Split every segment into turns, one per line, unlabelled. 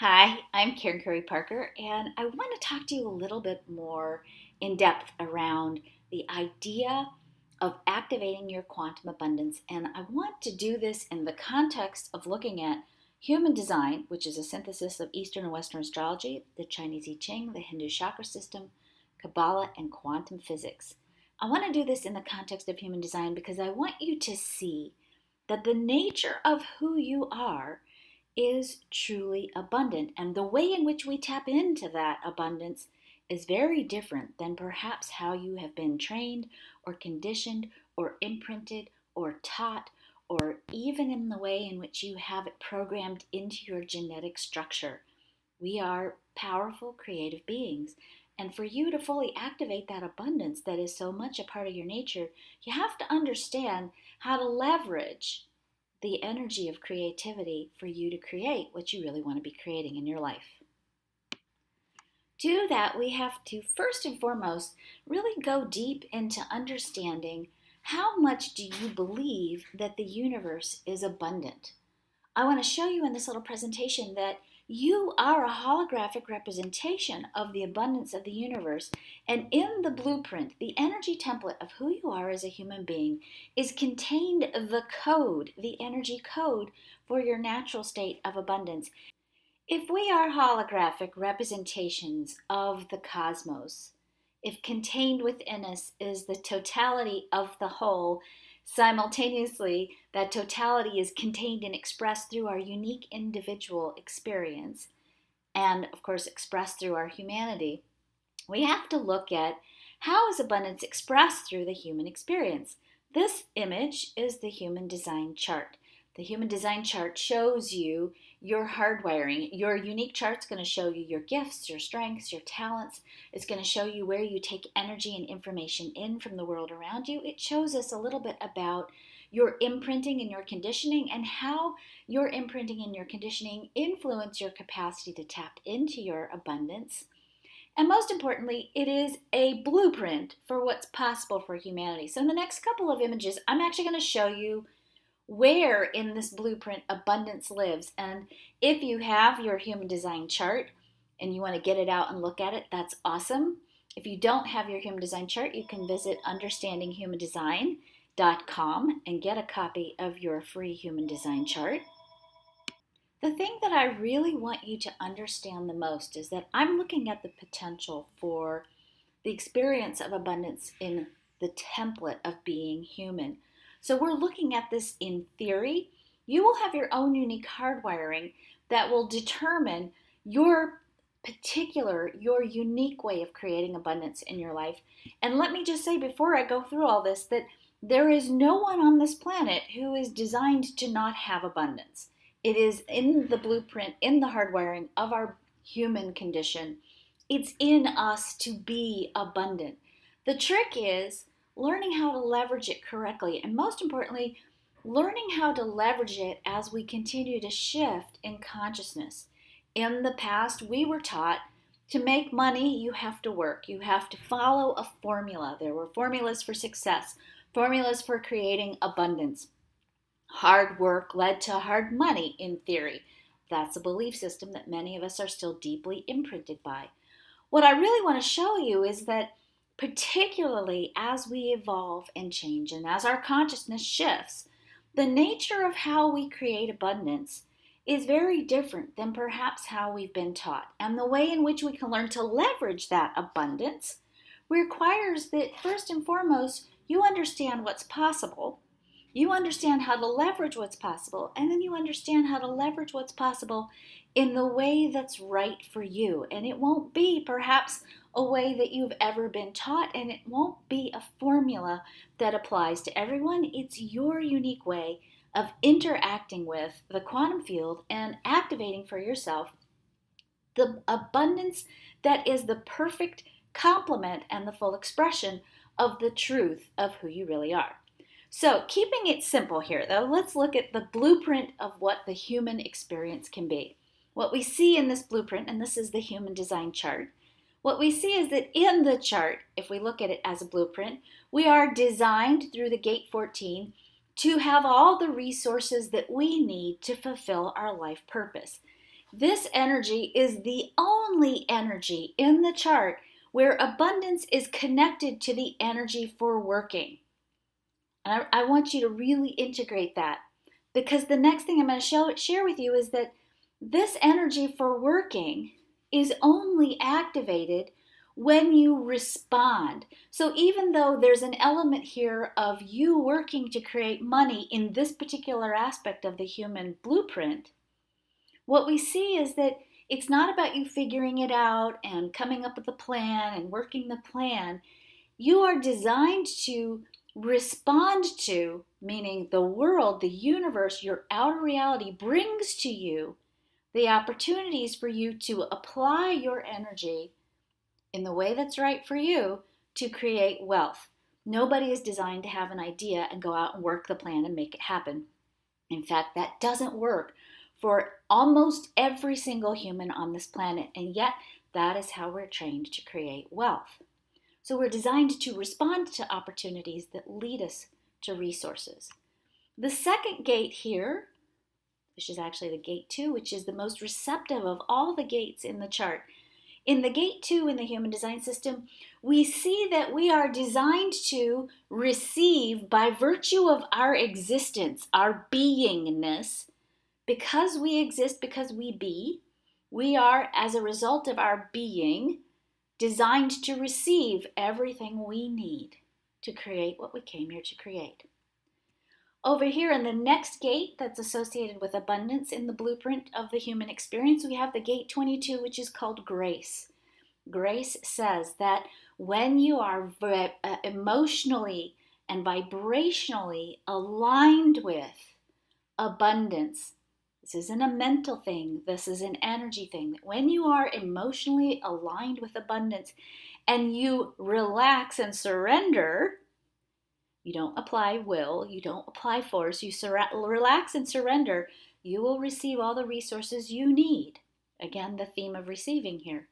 Hi, I'm Karen Curry Parker, and I want to talk to you a little bit more in depth around the idea of activating your quantum abundance. And I want to do this in the context of looking at human design, which is a synthesis of Eastern and Western astrology, the Chinese I Ching, the Hindu chakra system, Kabbalah, and quantum physics. I want to do this in the context of human design because I want you to see that the nature of who you are is truly abundant. And the way in which we tap into that abundance is very different than perhaps how you have been trained or conditioned or imprinted or taught, or even in the way in which you have it programmed into your genetic structure. We are powerful, creative beings. And for you to fully activate that abundance that is so much a part of your nature, you have to understand how to leverage the energy of creativity for you to create what you really want to be creating in your life. To do that, we have to first and foremost really go deep into understanding how much do you believe that the universe is abundant. I want to show you in this little presentation that you are a holographic representation of the abundance of the universe. And in the blueprint, the energy template of who you are as a human being is contained the code, the energy code for your natural state of abundance. If we are holographic representations of the cosmos, if contained within us is the totality of the whole, simultaneously, that totality is contained and expressed through our unique individual experience, and of course expressed through our humanity, we have to look at how is abundance expressed through the human experience. This image is the human design chart. The human design chart shows you your hardwiring. Your unique chart is going to show you your gifts, your strengths, your talents. It's going to show you where you take energy and information in from the world around you. It shows us a little bit about your imprinting and your conditioning and how your imprinting and your conditioning influence your capacity to tap into your abundance. And most importantly, it is a blueprint for what's possible for humanity. So in the next couple of images, I'm actually going to show you where in this blueprint abundance lives. And if you have your human design chart and you want to get it out and look at it, that's awesome. If you don't have your human design chart, you can visit understandinghumandesign.com and get a copy of your free human design chart. The thing that I really want you to understand the most is that I'm looking at the potential for the experience of abundance in the template of being human. So we're looking at this in theory. You will have your own unique hardwiring that will determine your your unique way of creating abundance in your life. And let me just say before I go through all this that there is no one on this planet who is designed to not have abundance. It is in the blueprint, in the hardwiring of our human condition. It's in us to be abundant. The trick is learning how to leverage it correctly, and most importantly, learning how to leverage it as we continue to shift in consciousness. In the past, we were taught to make money, you have to work. You have to follow a formula. There were formulas for success, formulas for creating abundance. Hard work led to hard money, in theory. That's a belief system that many of us are still deeply imprinted by. What I really want to show you is that particularly as we evolve and change and as our consciousness shifts, the nature of how we create abundance is very different than perhaps how we've been taught. And the way in which we can learn to leverage that abundance requires that first and foremost, you understand what's possible. You understand how to leverage what's possible, and then you understand how to leverage what's possible in the way that's right for you. And it won't be perhaps a way that you've ever been taught, and it won't be a formula that applies to everyone. It's your unique way of interacting with the quantum field and activating for yourself the abundance that is the perfect complement and the full expression of the truth of who you really are. So keeping it simple here, though, let's look at the blueprint of what the human experience can be. What we see in this blueprint, and this is the human design chart, what we see is that in the chart, if we look at it as a blueprint, we are designed through the gate 14 to have all the resources that we need to fulfill our life purpose. This energy is the only energy in the chart where abundance is connected to the energy for working. And I want you to really integrate that, because the next thing I'm going to share with you is that this energy for working is only activated when you respond. So even though there's an element here of you working to create money in this particular aspect of the human blueprint, what we see is that it's not about you figuring it out and coming up with a plan and working the plan. You are designed to respond to, meaning the world, the universe, your outer reality brings to you the opportunities for you to apply your energy in the way that's right for you to create wealth. Nobody is designed to have an idea and go out and work the plan and make it happen. In fact, that doesn't work for almost every single human on this planet, and yet that is how we're trained to create wealth. So we're designed to respond to opportunities that lead us to resources. The second gate here, which is actually the gate 2, which is the most receptive of all the gates in the chart. In the gate 2 in the human design system, we see that we are designed to receive by virtue of our existence, our beingness. Because we exist, because we be, we are, as a result of our being, designed to receive everything we need to create what we came here to create. Over here in the next gate that's associated with abundance in the blueprint of the human experience, we have the gate 22, which is called grace. Grace says that when you are emotionally and vibrationally aligned with abundance, this isn't a mental thing, this is an energy thing. When you are emotionally aligned with abundance and you relax and surrender, you don't apply will, you don't apply force, you relax and surrender, you will receive all the resources you need. Again, the theme of receiving here.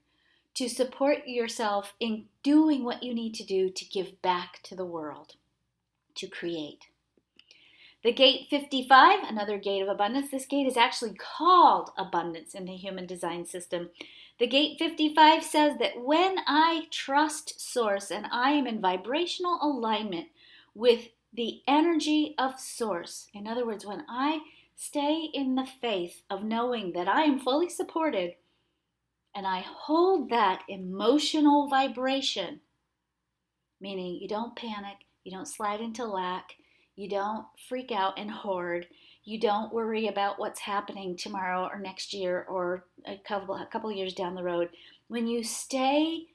To support yourself in doing what you need to do to give back to the world, to create. The gate 55, another gate of abundance. This gate is actually called abundance in the human design system. The gate 55 says that when I trust source and I am in vibrational alignment with the energy of source, in other words, when I stay in the faith of knowing that I am fully supported and I hold that emotional vibration, meaning you don't panic, you don't slide into lack, you don't freak out and hoard. You don't worry about what's happening tomorrow or next year or a couple years down the road. When you stay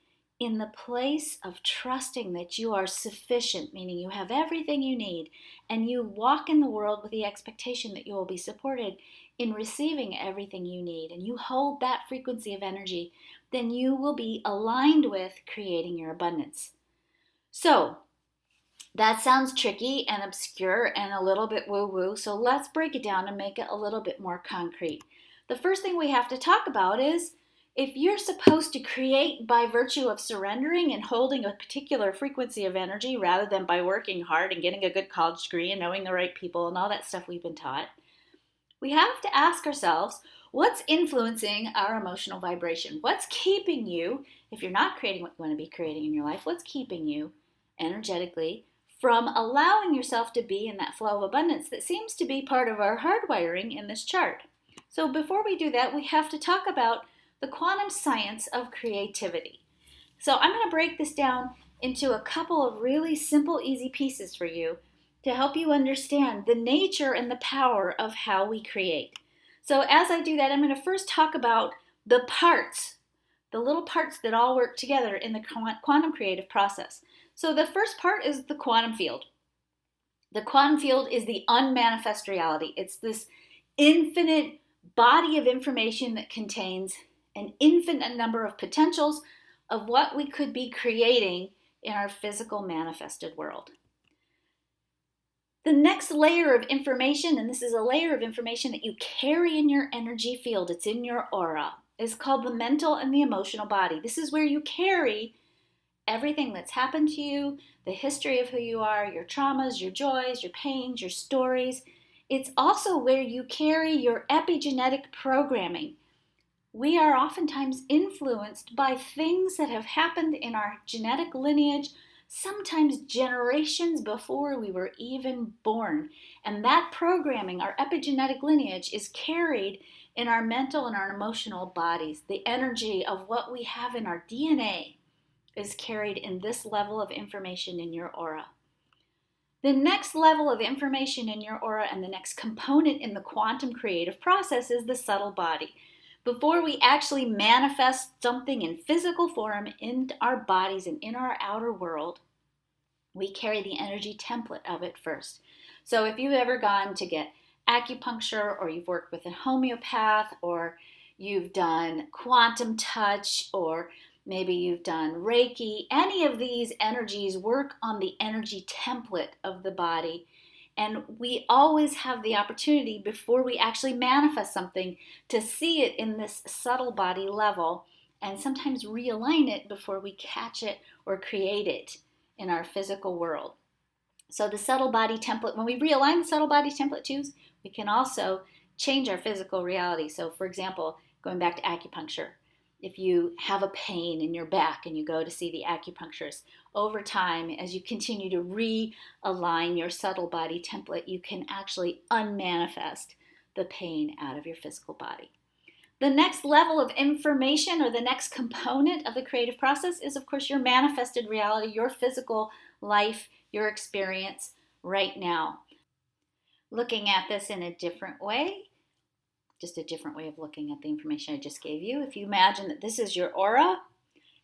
in the place of trusting that you are sufficient, meaning you have everything you need, and you walk in the world with the expectation that you will be supported in receiving everything you need, and you hold that frequency of energy, then you will be aligned with creating your abundance. So, that sounds tricky and obscure and a little bit woo-woo, so let's break it down and make it a little bit more concrete. The first thing we have to talk about is if you're supposed to create by virtue of surrendering and holding a particular frequency of energy rather than by working hard and getting a good college degree and knowing the right people and all that stuff we've been taught, we have to ask ourselves, what's influencing our emotional vibration? What's keeping you, if you're not creating what you want to be creating in your life, what's keeping you energetically from allowing yourself to be in that flow of abundance that seems to be part of our hardwiring in this chart? So before we do that, we have to talk about the quantum science of creativity. So I'm going to break this down into a couple of really simple, easy pieces for you to help you understand the nature and the power of how we create. So as I do that, I'm going to first talk about the parts, the little parts that all work together in the quantum creative process. So the first part is the quantum field. The quantum field is the unmanifest reality. It's this infinite body of information that contains an infinite number of potentials of what we could be creating in our physical manifested world. The next layer of information, and this is a layer of information that you carry in your energy field, it's in your aura, is called the mental and the emotional body. This is where you carry everything that's happened to you, the history of who you are, your traumas, your joys, your pains, your stories. It's also where you carry your epigenetic programming. we are oftentimes influenced by things that have happened in our genetic lineage, sometimes generations before we were even born. And that programming, our epigenetic lineage, is carried in our mental and our emotional bodies. The energy of what we have in our DNA is carried in this level of information in your aura. The next level of information in your aura and the next component in the quantum creative process is the subtle body. Before we actually manifest something in physical form in our bodies and in our outer world, we carry the energy template of it first. So if you've ever gone to get acupuncture, or you've worked with a homeopath, or you've done quantum touch, or maybe you've done Reiki, any of these energies work on the energy template of the body. And we always have the opportunity before we actually manifest something to see it in this subtle body level, and sometimes realign it before we catch it or create it in our physical world. So the subtle body template, when we realign the subtle body template too, we can also change our physical reality. So for example, going back to acupuncture, if you have a pain in your back and you go to see the acupuncturist, over time, as you continue to realign your subtle body template, you can actually unmanifest the pain out of your physical body. The next level of information, or the next component of the creative process, is of course your manifested reality, your physical life, your experience right now. Looking at this in a different way, just a different way of looking at the information I just gave you. If you imagine that this is your aura,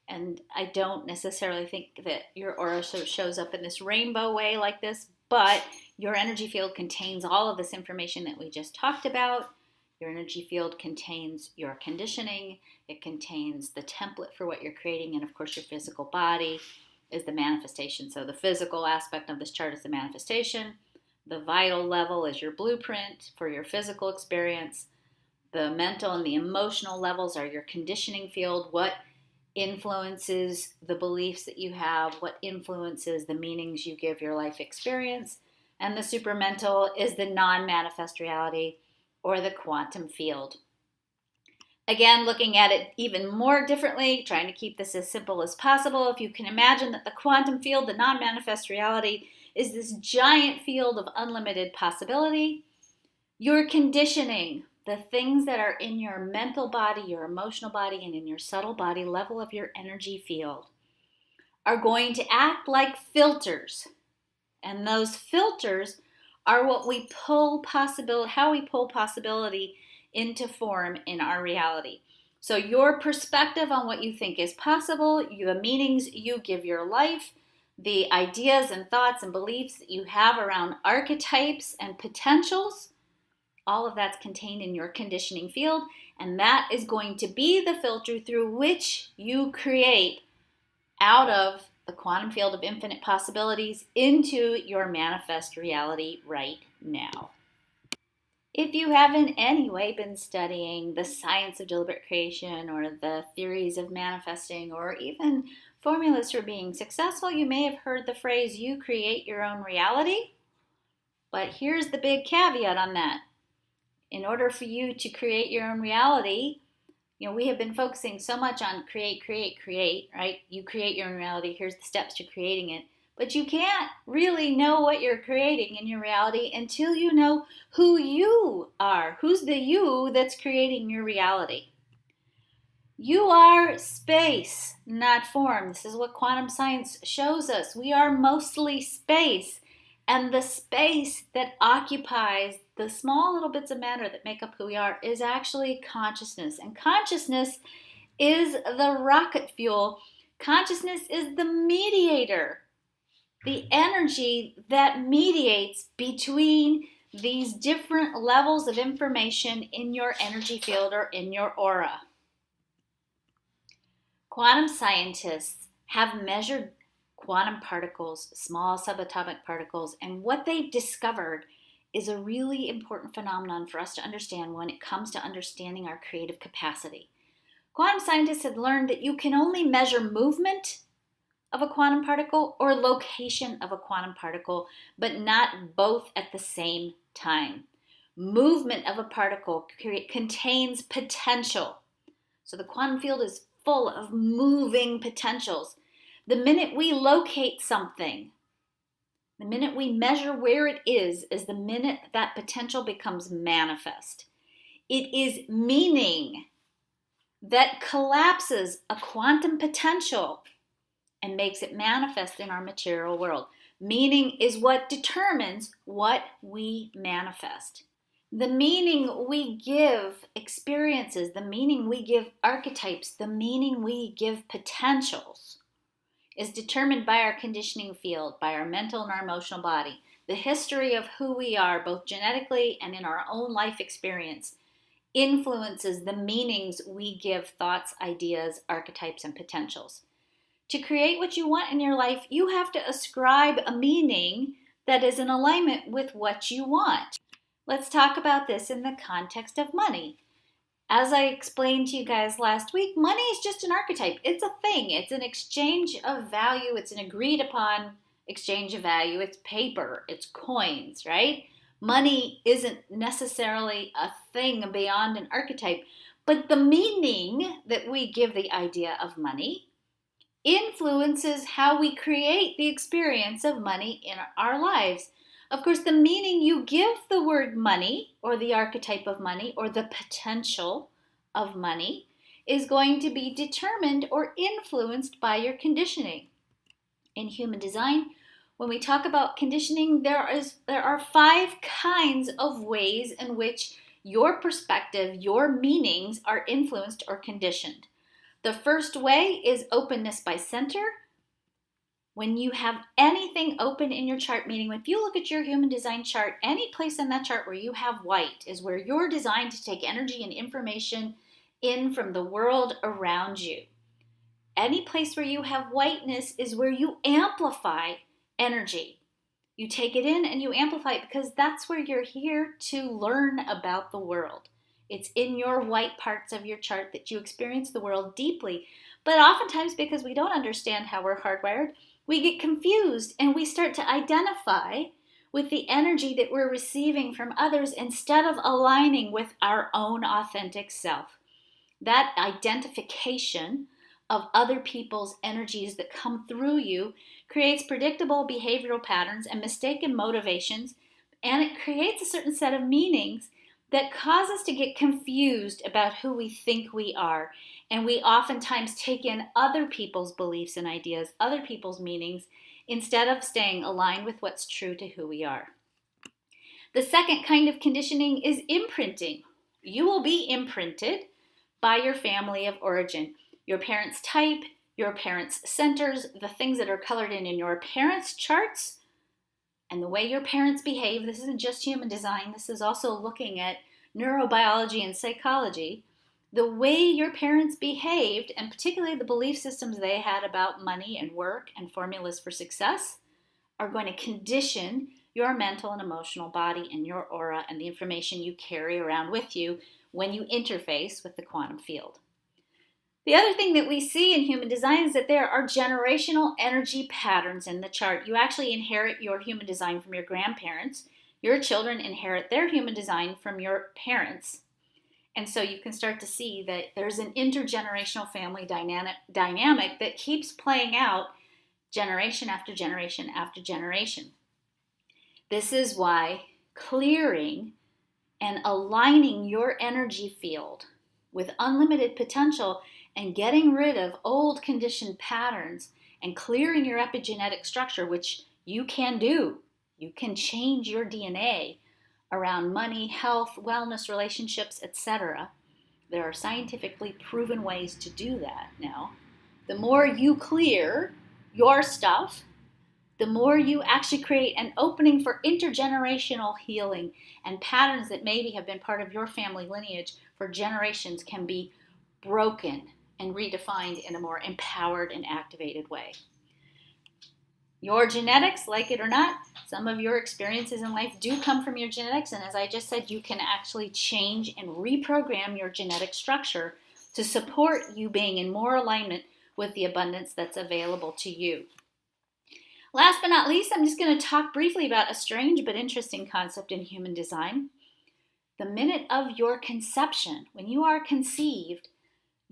and I don't necessarily think that your aura sort of shows up in this rainbow way like this, but your energy field contains all of this information that we just talked about. Your energy field contains your conditioning. It contains the template for what you're creating, and of course your physical body is the manifestation. So the physical aspect of this chart is the manifestation. The vital level is your blueprint for your physical experience. The mental and the emotional levels are your conditioning field. What influences the beliefs that you have? What influences the meanings you give your life experience? And the supramental is the non-manifest reality, or the quantum field. Again, looking at it even more differently, trying to keep this as simple as possible. If you can imagine that the quantum field, the non-manifest reality, is this giant field of unlimited possibility. Your conditioning, the things that are in your mental body, your emotional body, and in your subtle body level of your energy field, are going to act like filters. And those filters are what we pull possibility, how we pull possibility into form in our reality. So your perspective on what you think is possible, the meanings you give your life, the ideas and thoughts and beliefs that you have around archetypes and potentials, all of that's contained in your conditioning field, and that is going to be the filter through which you create out of the quantum field of infinite possibilities into your manifest reality right now. If you have in any way been studying the science of deliberate creation, or the theories of manifesting, or even formulas for being successful, you may have heard the phrase, you create your own reality. But here's the big caveat on that. In order for you to create your own reality, we have been focusing so much on create, right? You create your own reality. Here's the steps to creating it. But you can't really know what you're creating in your reality until you know who you are. Who's the you that's creating your reality? You are space, not form. This is what quantum science shows us. We are mostly space. And the space that occupies the small little bits of matter that make up who we are is actually consciousness. And consciousness is the rocket fuel. Consciousness is the mediator, the energy that mediates between these different levels of information in your energy field or in your aura. Quantum scientists have measured quantum particles, small subatomic particles, and what they've discovered is a really important phenomenon for us to understand when it comes to understanding our creative capacity. Quantum scientists have learned that you can only measure movement of a quantum particle or location of a quantum particle, but not both at the same time. Movement of a particle contains potential. So the quantum field is full of moving potentials. The minute we locate something, the minute we measure where it is the minute that potential becomes manifest. It is meaning that collapses a quantum potential and makes it manifest in our material world. Meaning is what determines what we manifest. The meaning we give experiences, the meaning we give archetypes, the meaning we give potentials is determined by our conditioning field, by our mental and our emotional body. The history of who we are, both genetically and in our own life experience, influences the meanings we give thoughts, ideas, archetypes, and potentials. To create what you want in your life, you have to ascribe a meaning that is in alignment with what you want. Let's talk about this in the context of money. As I explained to you guys last week, money is just an archetype. It's a thing. It's an exchange of value. It's an agreed upon exchange of value. It's paper. It's coins, right? Money isn't necessarily a thing beyond an archetype, but the meaning that we give the idea of money influences how we create the experience of money in our lives. Of course, the meaning you give the word money or the archetype of money or the potential of money is going to be determined or influenced by your conditioning. In human design, when we talk about conditioning, there are 5 kinds of ways in which your perspective, your meanings are influenced or conditioned. The first way is openness by center. When you have anything open in your chart, meaning if you look at your human design chart, any place in that chart where you have white is where you're designed to take energy and information in from the world around you. Any place where you have whiteness is where you amplify energy. You take it in and you amplify it because that's where you're here to learn about the world. It's in your white parts of your chart that you experience the world deeply. But oftentimes, because we don't understand how we're hardwired, we get confused and we start to identify with the energy that we're receiving from others instead of aligning with our own authentic self. That identification of other people's energies that come through you creates predictable behavioral patterns and mistaken motivations, and it creates a certain set of meanings that cause us to get confused about who we think we are. And we oftentimes take in other people's beliefs and ideas, other people's meanings, instead of staying aligned with what's true to who we are. The second kind of conditioning is imprinting. You will be imprinted by your family of origin. Your parents' type, your parents' centers, the things that are colored in your parents' charts, and the way your parents behave. This isn't just human design. This is also looking at neurobiology and psychology. The way your parents behaved, and particularly the belief systems they had about money and work and formulas for success, are going to condition your mental and emotional body and your aura and the information you carry around with you when you interface with the quantum field. The other thing that we see in human design is that there are generational energy patterns in the chart. You actually inherit your human design from your grandparents. Your children inherit their human design from your parents. And so you can start to see that there's an intergenerational family dynamic that keeps playing out generation after generation after generation. This is why clearing and aligning your energy field with unlimited potential and getting rid of old conditioned patterns and clearing your epigenetic structure, which you can do. You can change your DNA around money, health, wellness, relationships, etc. There are scientifically proven ways to do that now. The more you clear your stuff, the more you actually create an opening for intergenerational healing, and patterns that maybe have been part of your family lineage for generations can be broken and redefined in a more empowered and activated way. Your genetics, like it or not, some of your experiences in life do come from your genetics, and as I just said, you can actually change and reprogram your genetic structure to support you being in more alignment with the abundance that's available to you. Last but not least, I'm just going to talk briefly about a strange but interesting concept in human design. The minute of your conception, when you are conceived,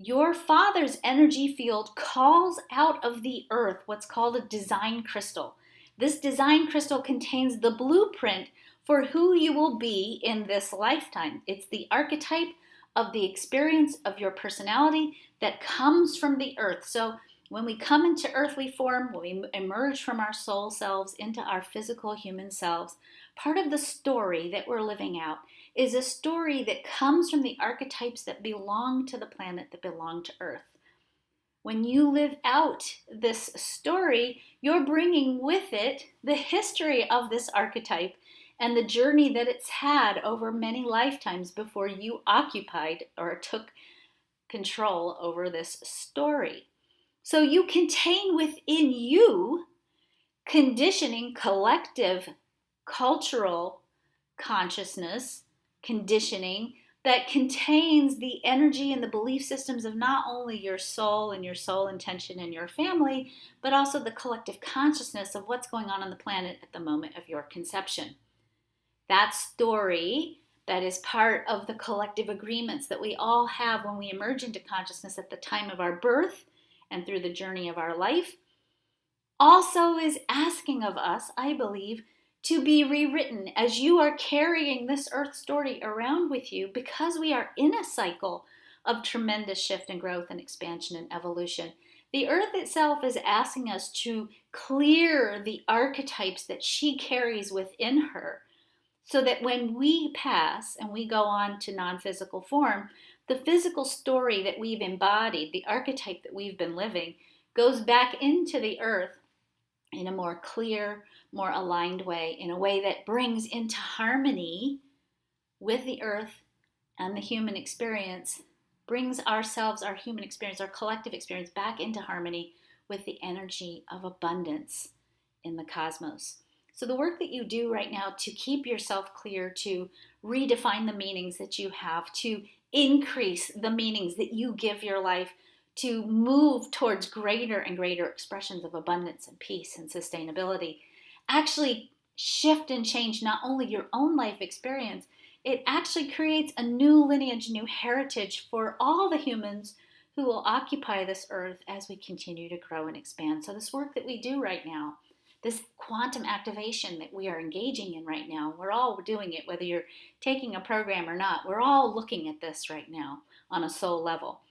Your father's energy field calls out of the earth what's called a design crystal. This design crystal contains the blueprint for who you will be in this lifetime. It's the archetype of the experience of your personality that comes from the earth. So when we come into earthly form, when we emerge from our soul selves into our physical human selves, part of the story that we're living out is a story that comes from the archetypes that belong to the planet, that belong to Earth. When you live out this story, you're bringing with it the history of this archetype and the journey that it's had over many lifetimes before you occupied or took control over this story. So you contain within you conditioning, collective, cultural consciousness, conditioning that contains the energy and the belief systems of not only your soul and your soul intention and your family, but also the collective consciousness of what's going on the planet at the moment of your conception. That story that is part of the collective agreements that we all have when we emerge into consciousness at the time of our birth and through the journey of our life also is asking of us, I believe, to be rewritten as you are carrying this earth story around with you, because we are in a cycle of tremendous shift and growth and expansion and evolution. The earth itself is asking us to clear the archetypes that she carries within her, so that when we pass and we go on to non-physical form, the physical story that we've embodied, the archetype that we've been living, goes back into the earth in a more clear, more aligned way, in a way that brings into harmony with the earth and the human experience, brings ourselves, our human experience, our collective experience back into harmony with the energy of abundance in the cosmos. So the work that you do right now to keep yourself clear, to redefine the meanings that you have, to increase the meanings that you give your life, to move towards greater and greater expressions of abundance and peace and sustainability, actually shift and change not only your own life experience, it actually creates a new lineage, new heritage for all the humans who will occupy this earth as we continue to grow and expand. So this work that we do right now, this quantum activation that we are engaging in right now, we're all doing it, whether you're taking a program or not. We're all looking at this right now on a soul level.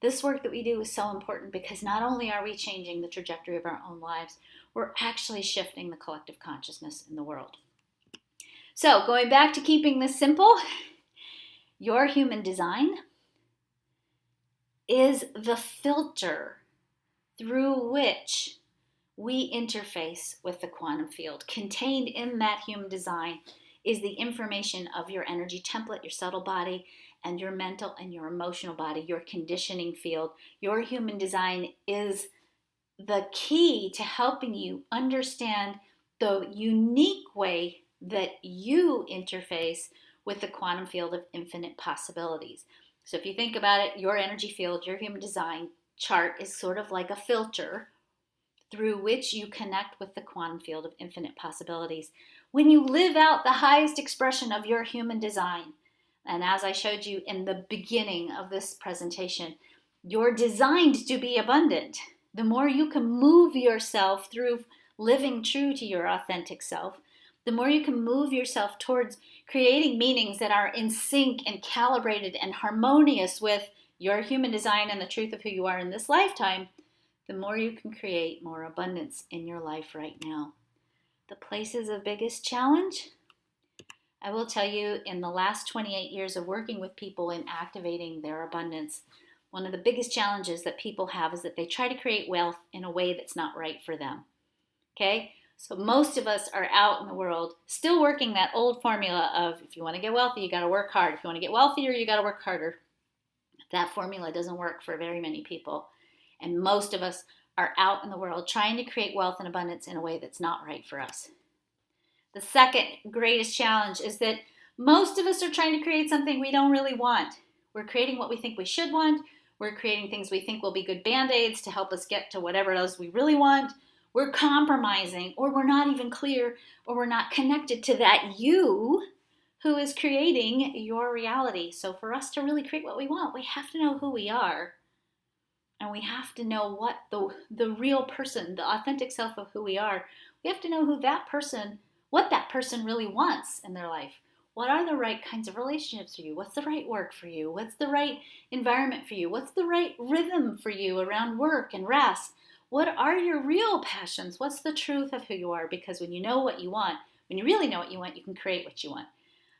This work that we do is so important because not only are we changing the trajectory of our own lives, we're actually shifting the collective consciousness in the world. So going back to keeping this simple, your human design is the filter through which we interface with the quantum field. Contained in that human design is the information of your energy template, your subtle body, and your mental and your emotional body, your conditioning field. Your human design is the key to helping you understand the unique way that you interface with the quantum field of infinite possibilities. So if you think about it, your energy field, your human design chart is sort of like a filter through which you connect with the quantum field of infinite possibilities. When you live out the highest expression of your human design, and as I showed you in the beginning of this presentation, you're designed to be abundant. The more you can move yourself through living true to your authentic self, the more you can move yourself towards creating meanings that are in sync and calibrated and harmonious with your human design and the truth of who you are in this lifetime, the more you can create more abundance in your life right now. The places of biggest challenge? I will tell you, in the last 28 years of working with people in activating their abundance, one of the biggest challenges that people have is that they try to create wealth in a way that's not right for them. Okay? So most of us are out in the world still working that old formula of, if you want to get wealthy, you got to work hard. If you want to get wealthier, you got to work harder. That formula doesn't work for very many people. And most of us are out in the world trying to create wealth and abundance in a way that's not right for us. The second greatest challenge is that most of us are trying to create something we don't really want. We're creating what we think we should want. We're creating things we think will be good band-aids to help us get to whatever else we really want. We're compromising, or we're not even clear, or we're not connected to that you who is creating your reality. So for us to really create what we want, we have to know who we are. And we have to know what the real person, the authentic self of who we are. We have to know what that person really wants in their life. What are the right kinds of relationships for you? What's the right work for you? What's the right environment for you? What's the right rhythm for you around work and rest? What are your real passions? What's the truth of who you are? Because when you know what you want, when you really know what you want, you can create what you want.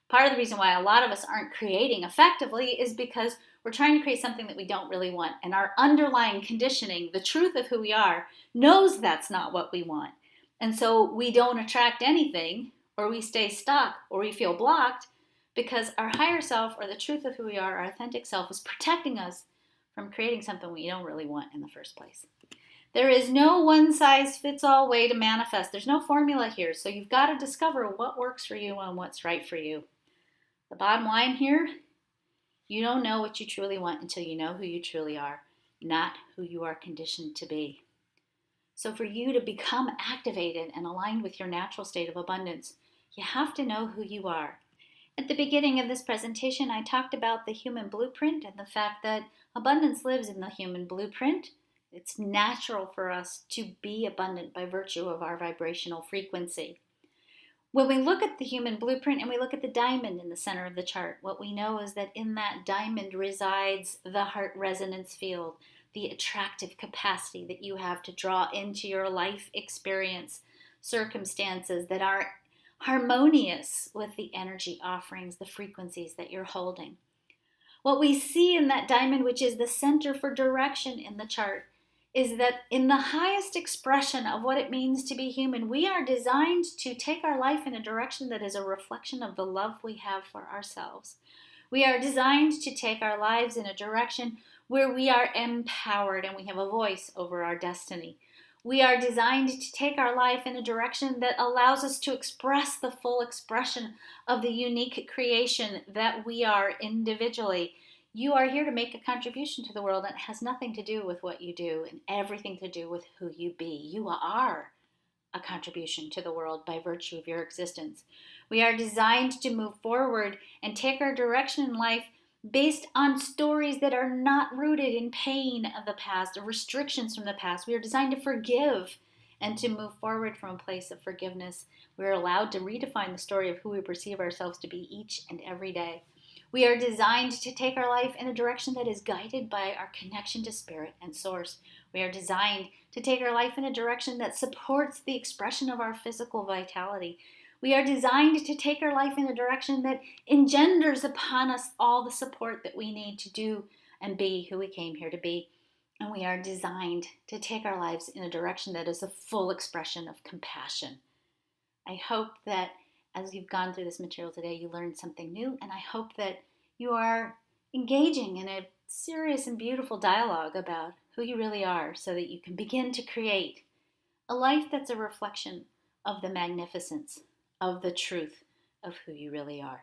Part of the reason why a lot of us aren't creating effectively is because we're trying to create something that we don't really want. And our underlying conditioning, the truth of who we are, knows that's not what we want. And so we don't attract anything, or we stay stuck, or we feel blocked because our higher self, or the truth of who we are, our authentic self, is protecting us from creating something we don't really want in the first place. There is no one-size-fits-all way to manifest. There's no formula here. So you've got to discover what works for you and what's right for you. The bottom line here, you don't know what you truly want until you know who you truly are, not who you are conditioned to be. So for you to become activated and aligned with your natural state of abundance, you have to know who you are. At the beginning of this presentation, I talked about the human blueprint and the fact that abundance lives in the human blueprint. It's natural for us to be abundant by virtue of our vibrational frequency. When we look at the human blueprint and we look at the diamond in the center of the chart, what we know is that in that diamond resides the heart resonance field, the attractive capacity that you have to draw into your life experience circumstances that are harmonious with the energy offerings, the frequencies that you're holding. What we see in that diamond, which is the center for direction in the chart, is that in the highest expression of what it means to be human, we are designed to take our life in a direction that is a reflection of the love we have for ourselves. We are designed to take our lives in a direction where we are empowered and we have a voice over our destiny. We are designed to take our life in a direction that allows us to express the full expression of the unique creation that we are individually. You are here to make a contribution to the world, and it has nothing to do with what you do and everything to do with who you be. You are a contribution to the world by virtue of your existence. We are designed to move forward and take our direction in life based on stories that are not rooted in pain of the past or restrictions from the past. We are designed to forgive and to move forward from a place of forgiveness. We are allowed to redefine the story of who we perceive ourselves to be each and every day. We are designed to take our life in a direction that is guided by our connection to spirit and source. We are designed to take our life in a direction that supports the expression of our physical vitality. We are designed to take our life in a direction that engenders upon us all the support that we need to do and be who we came here to be. And we are designed to take our lives in a direction that is a full expression of compassion. I hope that as you've gone through this material today, you learned something new, and I hope that you are engaging in a serious and beautiful dialogue about who you really are so that you can begin to create a life that's a reflection of the magnificence of the truth of who you really are.